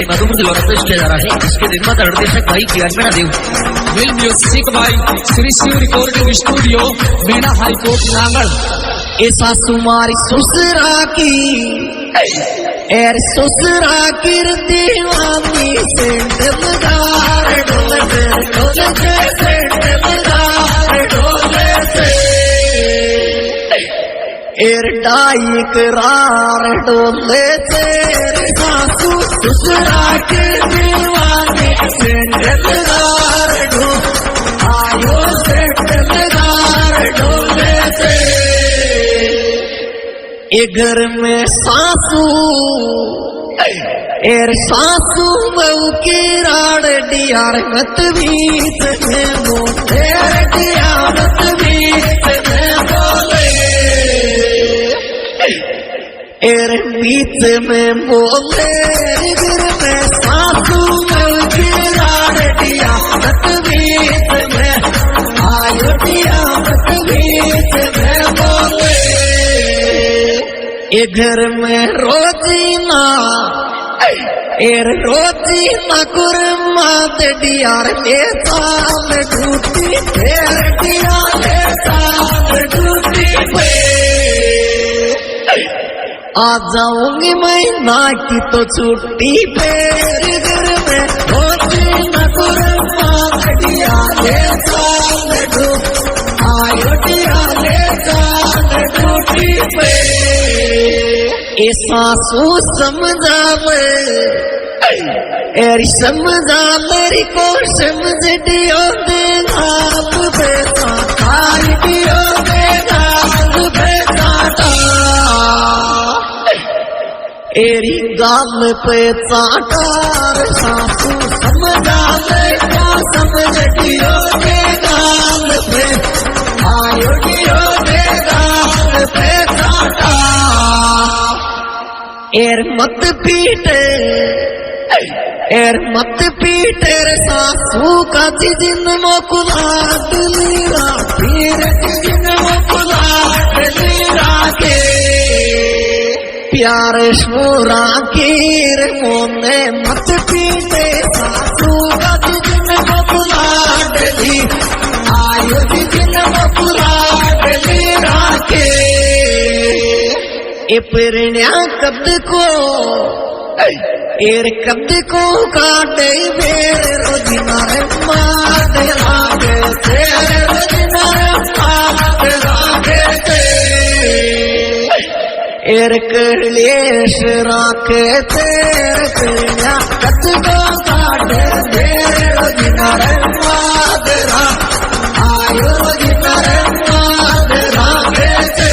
मधुपुर द्वारा पेश किया जा रहा है। इसके निर्माता निर्देशक भाई ज्ञानमेणा देव। विल music by Shri Shiv recording studio मेना हाई कोर्ट नागढ़। ऐसा सुमारी सुसरा की एर सुसरा की दीवानी से दिलदार डोले से दिलदार डोले से एर डाई करार डोले से सासू सुसरा के दीवानी से दिलदार डो आयो से दिलदार डोले से ए घर में सासू एर सासू मऊ की राड़ डियार मत बीत में मोटे डिया मत बीत में बोले एर बीच में बोले घर में सासू मऊ की राड़ डिया मत बीत में आयो डिया मत बीत में बोले ए घर में रोजीना एर रोजीना कुरमा डियार ले साल ड्यूटी एर डिया ले साल ड्यूटी पे आ जाऊंगी मैं ना की तो छुट्टी पे घर में रोजीना कुरमा डियार ले साल ड्यूटी आयो डिया ले साल ड्यूटी पे ए सासू समझावे एर समझा मेरी को समझ दियो दे आप बेटा खाई दियो दे आप बेटा एरी गाल पे चाटार सासू समझा मेरी को समझ दियो दे गाल पे आयो दियो दे गाल पे चाटा एर मत पीटे एर मत पीटे रे सासू का जिन मोकुला दिलीरा फिर जिन मोकुला दिलीरा के प्यारे शोरा के रे मोने मत पीटे सासू का जिन मोकुला दिली आयो जिन मोकुला दिलीरा के ए पिरण्या कद को एर कद को काटे मेरे रोजिना रे मात लागे तेरे रोजिना रे मात लागे ते एर कलेश राखे तेरे पिरण्या कद को काटे मेरे रोजिना रे मात ला आयो रोजिना रे मात लागे ते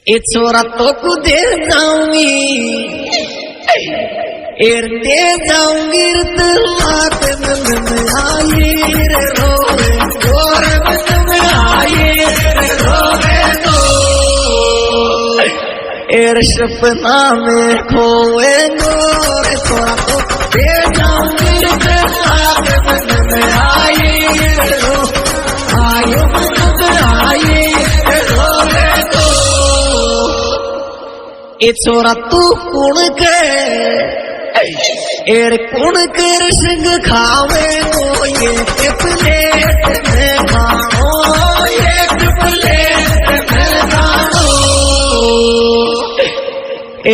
ए छोरा तो को दे जाऊंगी एर दे जाऊंगी रात में आई रे रोवे और में आई रे रोवे तो एर सपना में खोए रे छोरा तो दे जाऊंगी रात में आई रे रो आयो में आई रे रोवे तो ए छोरा तू कुण के एर कुण कर संग खावे ओ ये प्लेट में खाओ एक प्लेट में खाओ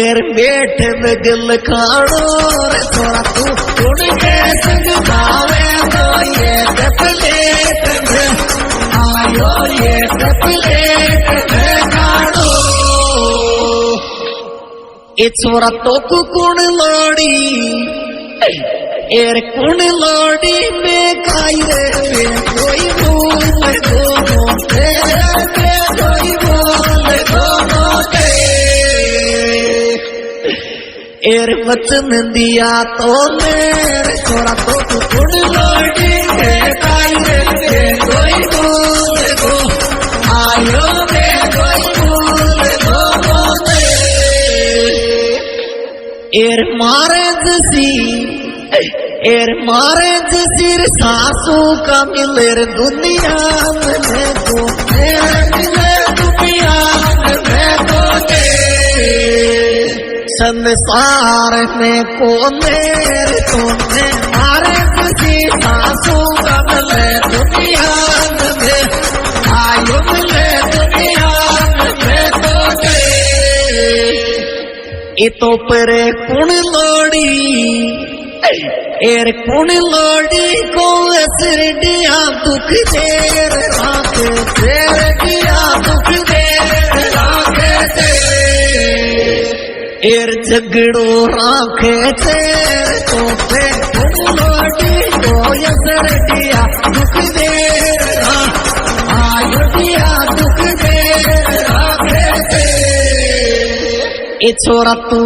एर बेट में दिल खाड़ो रे छोरा तू कुण के संग खावे ओ ये प्लेट में आयो ये प्लेट में खाड़ो ए छोरा तो कुण लोड़ी एर कुण लोड़ी में खाई रे कोई बोल दोनों कोई बोल दोनों एर वचन दिया तो मेरे छोरा तो कुण लोड़ी में खाई रे कोई बोल दो आयो रे कोई बोल दोनों एर मारे जसीर सासू का मिले दुनिया में तो मिले दुनिया में तो संसार में को मेरे तोने मारे किसी सासू ले दुनिया में आयु मिले दुनिया में तो ये तो परे कुण लोड़ी एर कुण लोड़ी को असर दिया दुख देर राखे तेर दिया दुख देर राखे एर झगड़ो राखे तेर तो पे कुण लोड़ी को असर दिया दुख देर आयु दिया दुख देर राखे ए छोरा तू